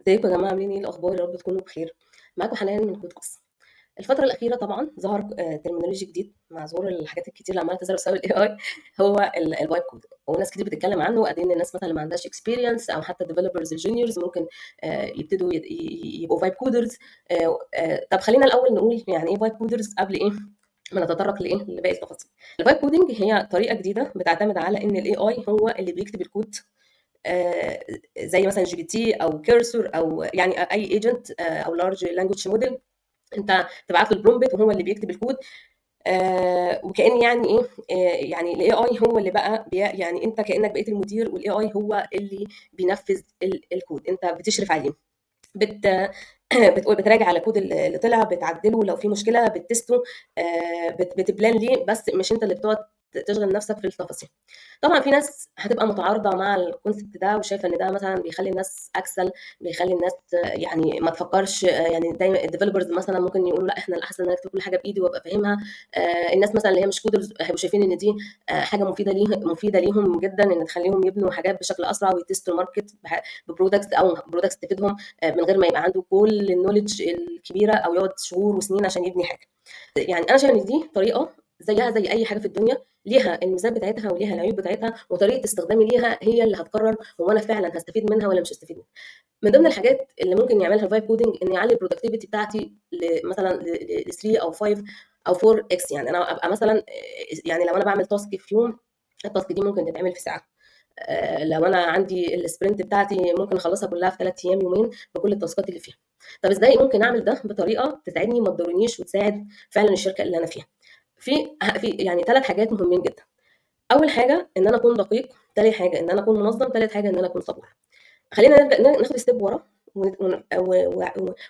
ازيكم يا جماعة عاملين ايه الأخبار؟ يا رب تكونوا بخير. معاكم حنان من كودكس. الفترة الأخيرة طبعا ظهر ترمينولوجي جديد مع ظهور الحاجات الكتير اللي عمالة تظهر بسبب الاي اي. هو الوايب كود، وناس كتير بتتكلم عنه، وقد ان الناس مثلا اللي ما عندهاش اكسبيرينس او حتى الديفلوبرز الجونيورز ممكن يبتدوا يبقوا فايب كودرز. طب خلينا الأول نقول يعني ايه فايب كودرز قبل ايه ما نتطرق لايه لباقي التفاصيل. الفايب كودنج هي طريقة جديدة بتعتمد على ان الاي اي هو اللي بيكتب الكود، آه، زي مثلا جي بي تي او كيرسور او يعني اي ايجنت او لارج لانجوج موديل. انت تبعت له البرومبت وهو اللي بيكتب الكود. وكأن يعني ايه، يعني الاي اي هو اللي بقى يعني انت كأنك بقيت المدير، والاي اي هو اللي بينفذ الكود، انت بتشرف عليه. بت بتراجع على الكود اللي طلع، بتعدله لو في مشكله، بتسته، بتبلان ليه، بس مش انت اللي بتقعد تشغل نفسك في التفاصيل. طبعا في ناس هتبقى متعارضه مع الكونسبت ده، وشايفه ان ده مثلا بيخلي الناس اكسل، بيخلي الناس يعني ما تفكرش. يعني دايما الديفلوبرز مثلا ممكن يقولوا لا، احنا الاحسن ان انا اكتب كل حاجه بايدي وابقى فاهمها. الناس مثلا اللي هي مش كودرز هيبقوا شايفين ان دي حاجه مفيده ليهم جدا، ان تخليهم يبنوا حاجات بشكل اسرع ويتستوا الماركت ببرودكتس او برودكتس تفيدهم، من غير ما يبقى عنده كل النولج الكبيره او يقعد شهور وسنين عشان يبني حاجه. يعني انا شايفه ان دي طريقه زيها زي اي حاجه في الدنيا، ليها الميزات بتاعتها وليها العيوب بتاعتها، وطريقه استخدامي ليها هي اللي هتقرر هو انا فعلا هستفيد منها ولا مش هستفيد منها. من ضمن الحاجات اللي ممكن يعملها الفايب كودنج ان يعلي البرودكتيفيتي بتاعتي مثلا ل 3 او 5 او 4 اكس. يعني انا ابقى مثلا، يعني لو انا بعمل تاسك في يوم، التاسك دي ممكن تتعمل في ساعه. لو انا عندي السبرنت بتاعتي ممكن اخلصها كلها في 3 ايام يومين بكل التاسكات اللي فيها. طب ازاي ممكن اعمل ده بطريقه تساعدني ما تضرنيش وتساعد فعلا الشركه اللي انا فيها؟ في يعني 3 حاجات مهمين جدا. اول حاجه ان انا اكون دقيق، تاني حاجه ان انا اكون منظم، تالت حاجه ان انا اكون صبور. خلينا نبدا ناخد ستيب ورا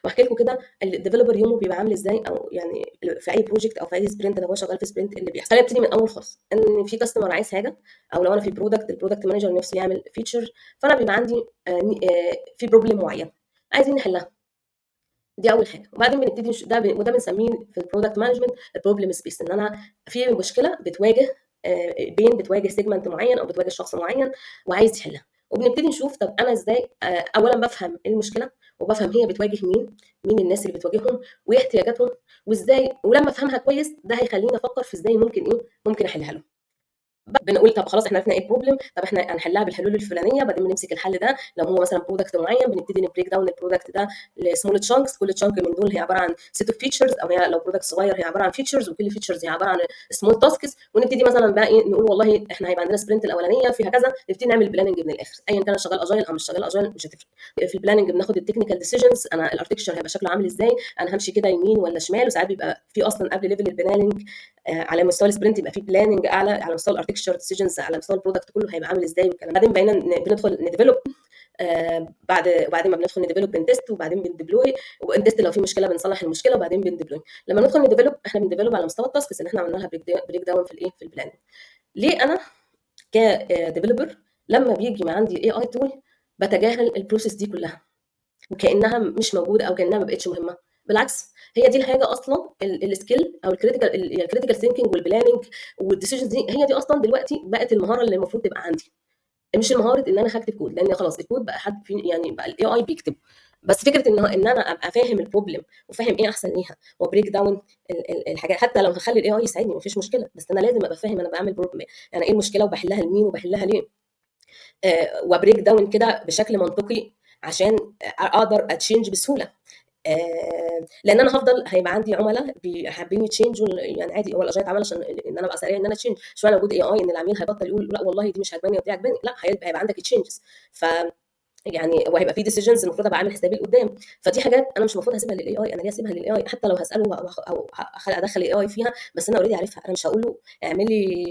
واحكي لكم كده الديفلوبر يومه بيبقى عامل ازاي، او يعني في اي بروجكت او في اي سبرنت لو هو شغال في سبرنت اللي بيحصل. خلينا نبتدي من اول خالص، ان في كاستمر عايز حاجه، او لو انا في البرودكت مانجر نفسه يعمل فيتشر، فانا بيبقى عندي في بروبلم معين عايزين نحلها. دي اول حاجه. وبعدين بنبتدي وده بنسميه في البرودكت مانجمنت البروبلم سبيس، ان انا في مشكله بتواجه بتواجه سيجمنت معين او بتواجه شخص معين وعايز يحلها. وبنبتدي نشوف طب انا ازاي اولا بفهم ايه المشكله، وبفهم هي بتواجه مين الناس اللي بتواجههم وايه احتياجاتهم وازاي. ولما افهمها كويس ده هيخليني افكر في ازاي ممكن احلها له. بنقول طب خلاص احنا عرفنا ايه البروبلم، طب احنا هنحلها بالحلول الفلانيه. بعدين بنمسك الحل ده لو هو مثلا برودكت معين، بنبتدي نبريك داون البرودكت ده لسمول تشانكس. كل تشانك من دول هي عباره عن سيت اوف فيتشرز، او هي لو برودكت صغير هي عباره عن فيتشرز، وكل فيتشرز هي عباره عن سمول تاسكس. ونبتدي مثلا بقى ايه، نقول والله احنا هيبقى عندنا سبرنت الاولانيه فيها كذا، نبتدي نعمل بلاننج من الاخر. ايا كان شغال اجايل او مش شغال اجايل مش هتفرق. في البلاننج بناخد التكنيكال ديسيجنز، انا الاركتشر هيبقى شكله عامل ازاي، انا همشي كده يمين ولا شمال. وساعات بيبقى في اصلا قبل ليفل البلاننج على مستوى السبرنت يبقى في بلاننج اعلى على مستوى الاركتشر ديسيجنز، على مستوى البرودكت كله هيبقى عامل ازاي والكلام. بعدين بقينا بندخل نديفلوب، وبعدين ما بندخل نديفلوب بنتست، وبعدين بنديبلوي، وبنتست لو في مشكله بنصلح المشكله، وبعدين بنديبلوي. لما ندخل نديفلوب احنا بنديفلوب على مستوى التاسكس اللي احنا عملنا لها بريك داون في الايه، في البلان. ليه انا كديفلوبر لما بيجي ما عندي اي تول بتجاهل البروسيس دي كلها وكانها مش موجوده او كانها ما بقتش مهمه؟ بالعكس، هي دي الحاجه اصلا، السكيل او الكريتيكال ثينكينج والبلاننج والديسيجنز دي، هي دي اصلا دلوقتي بقت المهاره اللي المفروض تبقى عندي، مش المهاره ان انا هكتب كود، لان خلاص الكود بقى حد في يعني بقى الاي اي بيكتب. بس فكره ان انا ابقى فاهم البروبلم وفاهم ايه احسن ليها وبريك داون الحاجات، حتى لو هخلي الاي اي يساعدني مفيش مشكله، بس انا لازم ابقى فاهم انا بعمل بروبلم يعني ايه المشكله وبحلها لمين وبحلها ليه. وبريك داون كده بشكل منطقي عشان اقدر اتشينج بسهوله. لان انا هيبقى عندي عملاء حابين يتشينجوا، يعني عادي هو الاجايل اتعمل عشان ان انا ابقى سريع ان انا تشينج. مش معنى وجود اي اي ان العميل هيبطل يقول لا والله دي مش عجباني ودي عجباني، لا، هيبقى عندك تشينجز. ف يعني وهيبقى في ديسيجنز المفروض ابقى عامل حسابي لقدام. فدي حاجات انا مش المفروض هسيبها للاي اي، انا ليه اسيبها للاي اي؟ حتى لو هساله او ادخل الاي اي فيها، بس انا اوريدي عارفها. انا مش هقول له اعمل لي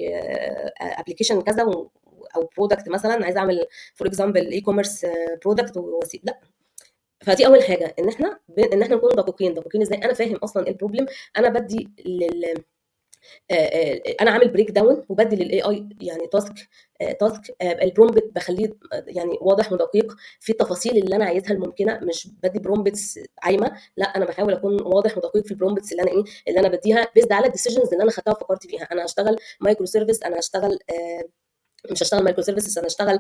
ابلكيشن كذا او برودكت مثلا عايز اعمل فور اكزامبل اي كوميرس برودكت واسيب، لا. فدي اول حاجه، ان احنا نكون دقيقين ازاي. انا فاهم اصلا البروبلم، انا بدي انا عامل بريك داون وبدي للاي اي يعني تاسك البرومبت بخليه يعني واضح ودقيق في التفاصيل اللي انا عايزها الممكنه. مش بدي برومبتس عايمه، لا، انا بحاول اكون واضح ودقيق في البرومبتس اللي انا بديها بيزد على الديسيجنز اللي انا خدتها وفكرت فيها. انا هشتغل مايكرو سيرفيس، انا هشتغل مش هشتغل مايكرو سيرفيسز، انا هشتغل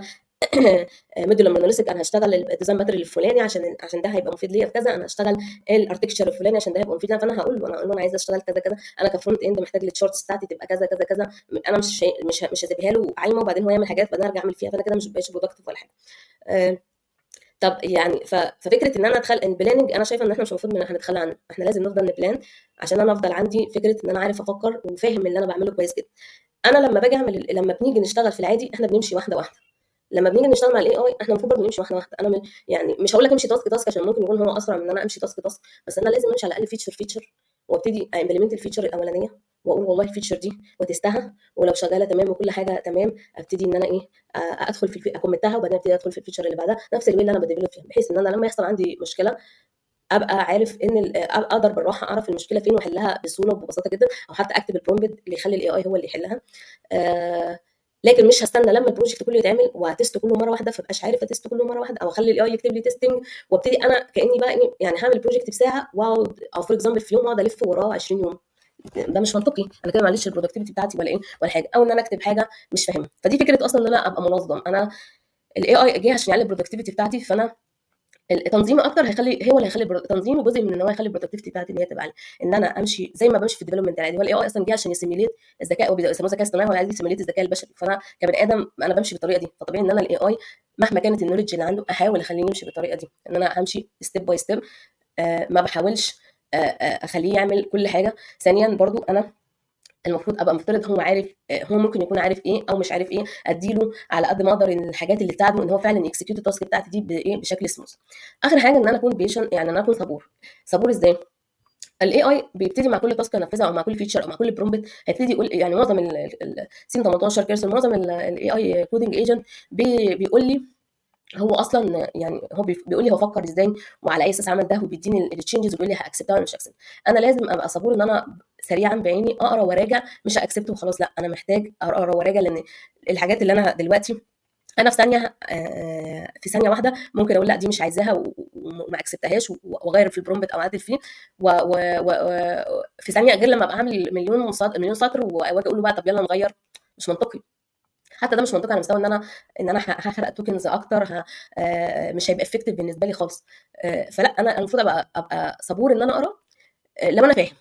ميدل مونوليثيك، انا هشتغل الديزاين باترن الفلاني عشان ده هيبقى مفيد ليا في كذا، انا هشتغل الاركتكتشر الفلاني عشان ده هيبقى مفيد ليا. فانا هقول له انا عايزه اشتغل كذا كذا، انا كفرونت اند محتاج التشارتس بتاعتي تبقى كذا كذا كذا. انا مش هسيبها له عايمه وبعدين هو يعمل حاجات بعدين ارجع اعمل فيها، فانا كده مش بقيتش برودكتيف ولا حاجه. آه، طب يعني ففكره ان انا اتخلق البلاننج، انا شايفه ان احنا مش المفروض ان احنا نتخلى عنه، احنا لازم نفضل نبلان عشان انا افضل عندي فكره ان انا عارف افكر وفاهم اللي انا بعمله كويس جدا. انا لما بنيجي نشتغل في العادي احنا بنمشي واحده واحده، لما بنيجي نشتغل مع الاي اي احنا المفروض برضه نمشي واحده واحده. انا يعني مش هقول لك امشي تاسك تاسك عشان ممكن يكون هو اسرع من ان انا امشي تاسك تاسك، بس انا لازم امشي على الاقل فيتشر فيتشر، وابتدي امبلمنت الفيتشر الاولانيه واقول والله الفيتشر دي وتستها، ولو شغاله تمام وكل حاجه تمام ابتدي ان انا ايه ادخل في اكملتها وبعدين ابتدي ادخل في الفيتشر اللي بعدها نفس الوي اللي انا بديفلوب فيها، بحيث ان انا لما يحصل عندي مشكله ابقى عارف ان اقدر بالراحه اعرف المشكله فين واحلها بسهوله وببساطه جدا، او حتى اكتب البرومبت اللي يخلي الاي اي هو اللي يحلها. آه لكن مش هستنى لما البروجكت كله يتعمل وهتست كله مره واحده فبقاش عارف اتست كله مره واحده، او اخلي الاي اي يكتب لي تيستنج وابتدي انا كاني بقى يعني هعمل بروجكت بساعه واقعد، او فور اكزامبل في يوم اقعد الف وراه 20 يوم. ده مش منطقي، انا كده معلش البرودكتيفيتي بتاعتي ولا ايه ولا حاجه، او ان انا اكتب حاجه مش فاهمها. فدي فكره اصلا ان انا ابقى منظم. انا الاي اي جه عشان يعلي البرودكتيفيتي بتاعتي، فانا التنظيم اكتر هيخلي هو اللي هيخلي تنظيمي جزء من ان هو يخلي البرودكتيفيتي بتاعتي ان هي تبقى عاليه، ان انا امشي زي ما بمشي في الديفلوبمنت العادي. هو الاي اي اصلا جه عشان يسيميليت الذكاء، وبيسموه ذكاء اصطناعي، هو عايز يسيميليت الذكاء البشري. فانا كبني ادم انا بمشي بالطريقه دي، فطبيعي ان انا الاي اي مهما كانت النولج اللي عنده احاول اخليه يمشي بالطريقه دي، ان انا همشي ستيب باي ستيب. ما بحاولش اخليه يعمل كل حاجه. ثانيا برضو انا المفروض ابقى مفترض هو عارف، هو ممكن يكون عارف ايه او مش عارف ايه، اديله على قد ما اقدر ان الحاجات اللي تساعده ان هو فعلا يكسكيوت التاسك بتاعتي دي بايه بشكل سموث. اخر حاجه ان انا اكون بيشن، يعني انا اكون صبور. صبور ازاي؟ الاي اي بيبتدي مع كل تاسك انفذها او مع كل فيتشر او مع كل برومبت هيبتدي يقول، يعني معظم سين 18 كيرسون، معظم الاي اي كودنج ايجنت بيقول لي هو اصلا، يعني هو بيقول لي هو فكر ازاي وعلى اي اساس عمل ده، وبيديني التشينجز وبيقول لي هاكسبتها ولا مش هاكسبت. انا لازم ابقى صبور ان انا سريعا بعيني اقرا وراجع، مش هاكسبت وخلاص، لا انا محتاج اقرا وراجع، لان الحاجات اللي انا دلوقتي انا في ثانيه، في ثانيه واحده ممكن اقول لا دي مش عايزاها وما اكسبتهاش واغير في البرومبت او اعدل فيه في ثانيه، غير لما ابقى اعمل مليون سطر واجي اقول له بقى طب يلا نغير. مش منطقي. حتى ده مش منطقي على مستوى ان انا هحرق توكنز اكتر، مش هيبقى افكتيف بالنسبه لي خالص. فلا انا المفروض ابقى صبور ان انا اقرا لو انا فاهم،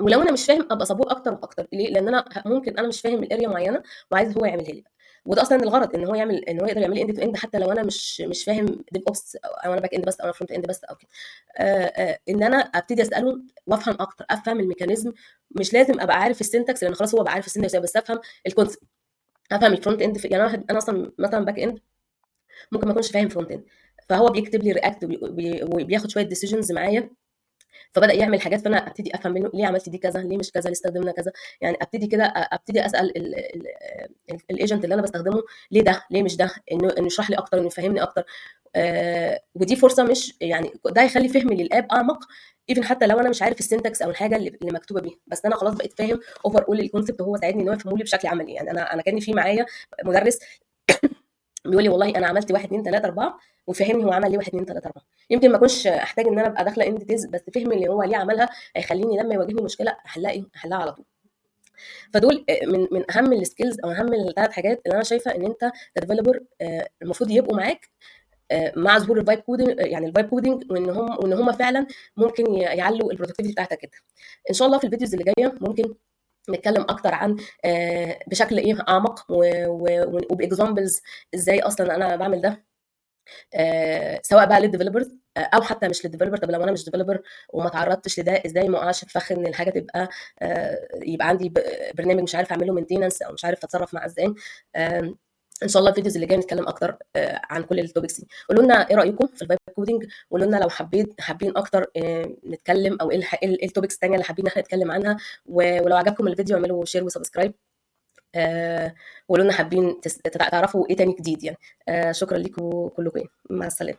ولو انا مش فاهم ابقى صبور اكتر واكتر. ليه؟ لان انا ممكن انا مش فاهم الاريا معينه وعايز هو يعملها لي، وده اصلا الغرض ان هو يقدر يعمل لي اند تو اند، حتى لو انا مش فاهم ديف اوبس او انا باك اند بس او انا فرونت اند بس او كده. ان انا ابتدي اساله وافهم اكتر، افهم الميكانيزم. مش لازم ابقى عارف السنتكس لان خلاص هو بقى عارف السنتكس، بس افهم الكونسيبت، افهم الفرونت اند. يعني انا اصلا مثلا باك اند ممكن ما اكونش فاهم فرونت اند، فهو بيكتب لي رياكت وبياخد شويه ديسيجنز معايا، فبدا يعمل حاجات فانا ابتدي افهم منه ليه عملت دي كذا، ليه مش كذا، ليه استخدمنا كذا. يعني ابتدي كده ابتدي اسال الايجنت اللي انا بستخدمه ليه ده، ليه مش ده، انه يشرح لي اكتر، انه يفهمني اكتر. ودي فرصه، مش يعني ده هيخلي فهمي للاب اعمق، ايفن حتى لو انا مش عارف السنتكس او الحاجه اللي مكتوبه بيها، بس انا خلاص بقيت فاهم اوفر اول الكونسبت، وهو ساعدني ان هو يفهمه لي بشكل عملي. يعني انا كان في معايا مدرس بيقول لي والله انا عملت 1 2 3 4، وفهمني هو عمل ليه 1 2 3 4. يمكن ما اكونش احتاج ان انا ابقى داخله ان ديتيلز، بس فهمي اللي هو ليه عملها هيخليني لما يواجهني مشكله احلها احلها على طول. فدول من اهم السكيلز او اهم الثلاث حاجات اللي انا شايفه ان انت كديفلوبر المفروض يبقوا معاك مع ظهور الفايب كودنج، يعني الفايب كودنج، وان هم فعلا ممكن يعلوا البرودكتيفيتي بتاعتك جدا. ان شاء الله في الفيديوز اللي جايه ممكن نتكلم اكتر عن بشكل ايه اعمق وباكزامبلز ازاي اصلا انا بعمل ده، سواء بقى للديفلوبرز او حتى مش للديفلوبر. طب لو انا مش ديفلوبر وما تعرضتش لده، ازاي ما اقعش في فخ ان الحاجه تبقى يبقى عندي برنامج مش عارف اعمله مينتيننس او مش عارف اتصرف معاه ازاي. ان شاء الله الفيديوز اللي جايه نتكلم اكتر عن كل التوبكس دي. قولوا لنا ايه رايكم في الفايب كودنج، قولوا لنا لو حابين اكتر نتكلم، او ايه التوبكس الثانيه اللي حابين احنا نتكلم عنها. ولو عجبكم الفيديو اعملوا شير وسبسكرايب، وقولوا لنا حابين تعرفوا ايه تاني جديد يعني. شكرا لكم كلكم، مع السلامه.